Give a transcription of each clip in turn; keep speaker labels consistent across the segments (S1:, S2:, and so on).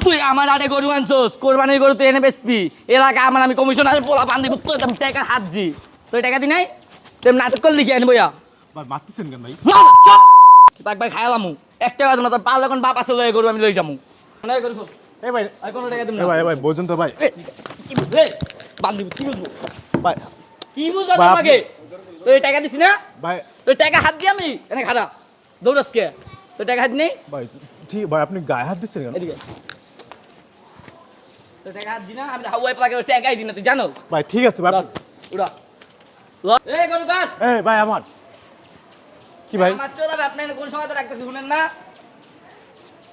S1: তুই আমার আড়ে গরু আনছোস, কোরবানির গরু তুই এনে বেচবি। এলাকা আমার আমি কমিশনারের পোলা বান্ধি মুক্ত আমি টাকা হাতজি, তুই টাকা দি নাই, তুই নাটক করলি কি আনবো ইয়া
S2: ভাই মারতেছেন কেন ভাই?
S1: চপ একবার খাইলামু একটা কথা না, তোর পাল যখন বাপ আছে লয়ে গরু আমি লই যামু মনে গরু
S2: এ ভাই
S1: আর কোনো টাকা দিম
S2: এ
S1: না।
S2: ভাই বোঝেন তো ভাই।
S1: কি বুঝলে বান্ধি কি বুঝবো,
S2: ভাই
S1: কি বুঝবো
S2: ভাই,
S1: তোমাকে? তুই টাকা দিছি না,
S2: ভাই
S1: তুই টাকা হাত দি আমি এনে খারা দৌড়াস কে, তুই টাকা হাত নেই
S2: ভাই ঠিক ভাই, আপনি গায়ে হাত দিচ্ছেন কেন?
S1: এদিকে, তুই টাকা হাত দি না আমি হাওয়াই প্লাগে টাকাই দি না, তুই জানো?
S2: ভাই ঠিক আছে ভাই।
S1: উড়া এই গরু কাট।
S2: এ ভাই আমার কি ভাই?
S1: আমার চোদার আপনি কোন সময় রাখতেছি শুনেন না?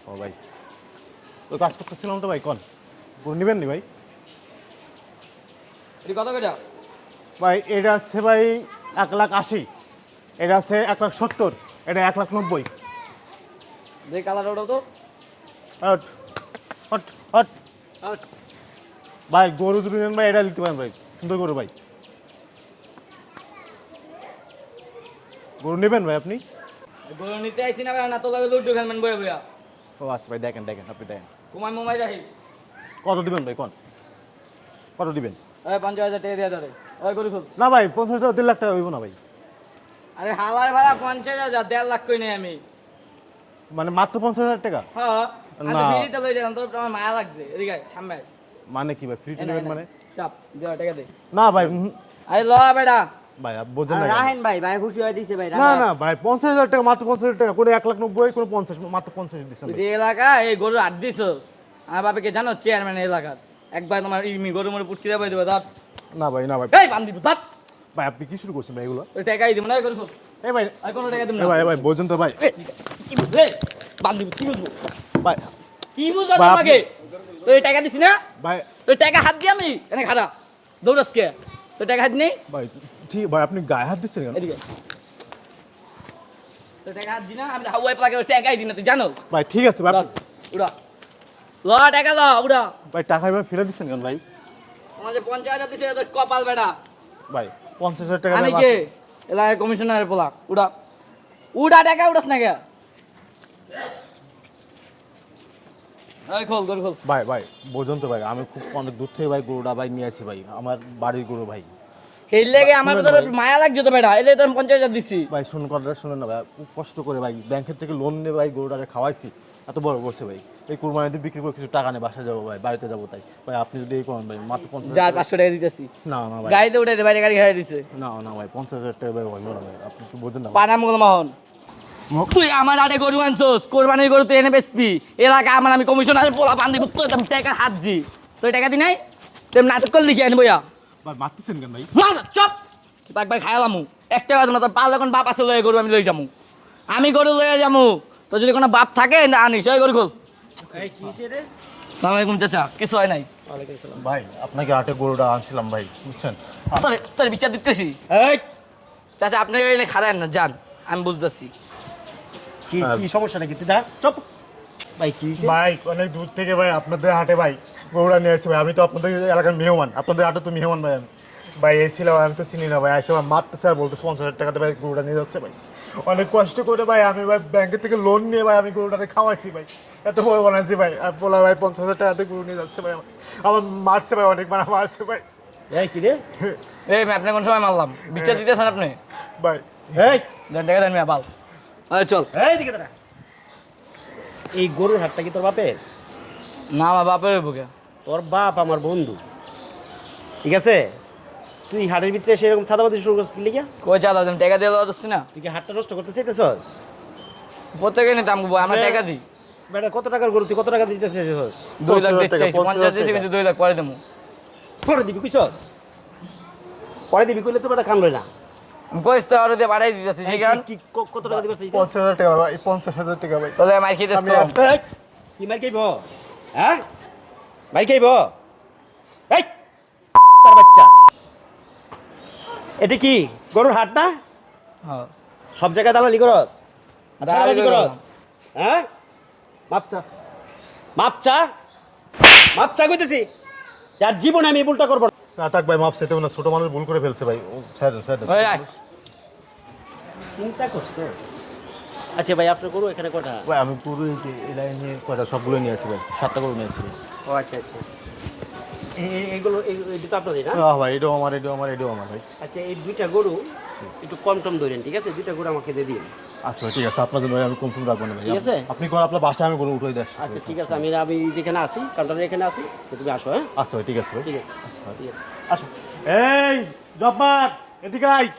S2: ও ভাই তো কাজ করতেছিলাম তো ভাই, কোন গরু নিবেন নি ভাই?
S1: এটি কত কেটা?
S2: ভাই এটা আছে ভাই 1,80,000, এটা আছে 1,70,000, এটা 1,90,000।
S1: যে কালার ওটা তো
S2: হট হট হট ভাই গরু দুটো নেন ভাই, এটা নিতে পারেন ভাই, সুন্দর গরু ভাই। গরু নেবেন ভাই আপনি?
S1: গরু নিতে আইছি না ভাই, না তো লাগে লুডু খেলবেন বইয়া বইয়া।
S2: ও আচ্ছা ভাই, দেখেন দেখেন আপনি দেখেন।
S1: কুমাই মোমাই রাখিস।
S2: কত দিবেন ভাই কোন? কত দিবেন?
S1: ওই 50,000 টাকা দিয়ে ধরে ওই গরু খুব।
S2: না ভাই 50,000 টাকা হইব না ভাই,
S1: আরে হালার ভাড়া 50,000, 1.5 লাখ কই নেই আমি।
S2: মানে মাত্র 50,000 টাকা?
S1: হ্যাঁ আমি তো
S2: না।
S1: ফ্রিতে লই দিলাম, তোর আমার মায়া লাগছে। এদিকে আয়, সামনে আয়।
S2: মানে কি ভাই ফ্রিতে
S1: এনে,
S2: নেবেন
S1: এনে।
S2: মানে?
S1: চাপ দেওয়া টাকা দে।
S2: না ভাই
S1: আরে ল বেটা।
S2: ভাই বোঝেন না কেন?
S3: রাহেন ভাই ভাই খুশি হয়ে দিছে ভাই
S2: না না ভাই 50,000 টাকা, মাত্র 50,000 টাকা, কোনো 1,90,000, কোনো 50, মাত্র 50 দিচ্ছেন
S1: তুই
S2: ভাই।
S1: যে এলাকা এই গরু আট দিছস, আমার বাবাকে জানো চেয়ারম্যান এলাকার, একবার তোমার ইমি গরু মরে পুটকি দেবে দেবে ধর।
S2: না ভাই না ভাই
S1: এই বান্ধি ধর,
S2: ভাই আপনি কি শুরু করছেন ভাই এগুলো?
S1: ওই টাকাই দিব না ওই গরু খুব।
S2: এই ভাই
S1: আর কোনো টাকা দিব
S2: এ
S1: না।
S2: ভাই ভাই বোঝেন তো ভাই।
S1: কি বুঝলে বান্ধি কি বুঝবো,
S2: ভাই
S1: কি বুঝবো
S2: ভাই,
S1: তোমাকে? তুই টাকা দিছি না,
S2: ভাই
S1: তুই টাকা হাত দি আমি এনে খারাপ দৌড়াস কে, তুই টাকা হাত নেই
S2: ভাই ঠিক ভাই, আপনি গায়ে হাত দিচ্ছেন কেন?
S1: এদিকে, তুই টাকা হাত দি না আমি হাওয়াই প্লাগে টাকাই দি না, তুই জানো?
S2: ভাই ঠিক আছে ভাই
S1: উড়া ল টাকা ল উড়া।
S2: ভাই টাকা ভাই ফেরত দিচ্ছেন কেন ভাই?
S1: আমার যে 50,000 দিছে তোর কপাল বেটা।
S2: ভাই 50,000 টাকা
S1: আমি
S2: ভাই
S1: কে এলাকায় কমিশনারের পোলা, উড়া উড়া টাকা উড়াস না কে? এই খোল গরু খোল।
S2: ভাই ভাই বোঝেন তো ভাই, আমি খুব অনেক দূর থেকে ভাই গরুটা ভাই নিয়ে আসি ভাই, আমার বাড়ির গরু ভাই।
S1: এই লেগে আমার
S2: শুনেন
S1: তোর
S2: ভাই।
S1: মায়া লাগছে তো বেটা, এলে তোর 50,000 দিছি।
S2: ভাই শুনুন কথাটা শুনেন না ভাই, খুব কষ্ট করে ভাই ব্যাংকের থেকে লোন নিয়ে ভাই গরুটাকে খাওয়াইছি, এত বড় করছে ভাই। এই কুরবানিতে বিক্রি করে কিছু টাকা নিয়ে বাসায় যাবো ভাই, বাড়িতে যাবো, তাই ভাই আপনি যদি এই করেন ভাই মাত্র 50,000
S1: যা
S2: টাকা।
S1: 500 টাকা দিতেছি,
S2: না না ভাই
S1: গাড়িতে উঠে দে, বাইরে গাড়ি খাইয়ে দিছে।
S2: না না ভাই 50,000 টাকা ভাই হইল না ভাই, আপনি একটু বোঝেন না ভাই।
S1: পানা মুগল মোহন, তুই আমার আড়ে গরু আনছোস, কোরবানির গরু তুই এনে বেচবি। এলাকা আমার আমি কমিশনারের পোলা বান্ধি মুক্ত আমি টাকা হাতজি, তুই টাকা দি নাই, তুই নাটক করলি কি আনবো ইয়া
S2: ভাই মারতেছেন কেন ভাই?
S1: চপ একবার খাইলামু একটা কথা না, তোর পাল যখন বাপ আছে লয়ে গরু আমি লই যামু, আমি গরু লয়ে যামু। তো যদি কোনো বাপ থাকে না আনিস ওই গরু খোল।
S3: এই কি হইছে রে?
S1: সালাম আলাইকুম চাচা, কিছু হয় নাই।
S2: ভাই আপনাকে আটে গরুটা আনছিলাম ভাই, বুঝছেন?
S1: তোর তোর বিচার দিতেছি
S3: এই
S1: চাচা, আপনি এনে খারান না যান, আমি বুঝতেছি।
S3: কি কি সমস্যা নাকি তুই দা চুপ ভাই কি হইছে?
S2: ভাই অনেক দূর থেকে ভাই আপনাদের হাটে ভাই গরুটা নিয়ে আসছি ভাই, আমি তো আপনাদের এলাকার মেহমান, আপনাদের হাটে তো মেহমান ভাই। আমি ভাই এসেছিলাম, আমি তো চিনি না ভাই, আসে আমার মারতেছে আর বলতেছে 50,000 টাকাতে ভাই গরুটা নিয়ে যাচ্ছে ভাই। অনেক কষ্ট করে ভাই আমি ভাই ব্যাংকের থেকে লোন নিয়ে ভাই আমি গরুটাকে খাওয়াইছি ভাই, এত বড় বানাইছি ভাই, আর বলা ভাই 50,000 টাকাতে গরু নিয়ে যাচ্ছে ভাই। আমার মারছে ভাই, অনেক মারছে ভাই।
S3: এই কি রে?
S1: এই আপনি কোন সময় মারলাম, বিচার দিতেছেন আপনি?
S2: ভাই
S3: এই
S1: দেন টাকা দেন মিয়া বাল, এই চল।
S3: এই দিকে দাঁড়া। এই গরুর হাটটা কি তোর বাপের?
S1: না আমার বাপের বুকে।
S3: তোর বাপ আমার বন্ধু, ঠিক আছে? তুই হাটের ভিতরে এসে এরকম ছাদাবাদি শুরু করছিস কি লিগা?
S1: কই চালা তুমি টাকা দিয়ে দেওয়া দিচ্ছি না,
S3: তুই কি হাটটা নষ্ট করতে চাইতেছস?
S1: প্রত্যেকে নিতাম আমরা টাকা দিই।
S3: বেটা কত টাকার গরু তুই কত টাকা দিতে চাইছিস?
S1: 2 লাখ
S2: 50,000
S1: দিতে
S2: টাকা,
S1: চাইছি, 50 দিতে
S2: 50,000
S1: গেছি 2 লাখ পরে দেবো।
S3: পরে দিবি কইছস? পরে দিবি কইলে তো বেটা কান লয় না।
S1: আমি কইস তো আরো দিয়ে বাড়াই দিতেছি,
S3: এই
S1: ঠিক আছে?
S3: কি কত টাকা দিবি চাইছিস?
S2: 50,000 টাকা ভাই, 50,000 টাকা ভাই।
S1: তাহলে মার খেতে
S2: আমি
S1: কম।
S3: এই, কি মার খাইব? হ্যাঁ? মার খাইব? এই তার বাচ্চা। এটা কি গরুর হাট না?
S1: হ্যাঁ
S3: সব জায়গায় দালালি করস?
S1: দালালি
S3: করস?
S1: করলাম।
S3: হ্যাঁ? মাপচা। মাপচা? মাপচা কইতেছি। যার জীবনে আমি এই ভুলটা করব না।
S2: না থাক ভাই, মাপ চাইতে হবে না, ছোট মানুষ ভুল করে ফেলছে ভাই, ও ছেড়ে দেন, ছেড়ে দেন।
S1: ওই আয়।
S3: চিন্তা করছে। আচ্ছা ভাই আপনার গরু এখানে কটা?
S2: ভাই আমি পুরো এই লাইন নিয়ে কয়টা সবগুলো নিয়ে আসি ভাই, 7টা গরু নিয়ে আসি ভাই।
S3: ও আচ্ছা আচ্ছা, এইগুলো এটা তো আপনারই না?
S2: ভাই এটাও আমার, এটাও আমার, এটাও আমার ভাই।
S3: আচ্ছা এই দুইটা গরু একটু কম টম ধরেন, ঠিক আছে? দুইটা গরু আমাকে দিয়ে দিন।
S2: আচ্ছা ভাই ঠিক আছে, আপনার জন্য ভাই আমি কনফার্ম রাখবো না ভাই।
S3: ঠিক আছে?
S2: আপনি কোন আপনার বাসায় আমি গরু উঠাই দেন।
S3: আচ্ছা ঠিক আছে, আমি যেখানে আছি কাউন্টারে এখানে আছি, তো তুমি আসো। হ্যাঁ
S2: আচ্ছা ভাই ঠিক আছে ভাই।
S3: ঠিক আছে, ঠিক আছে।
S2: আসো। এই জব্বার এদিকে আয়।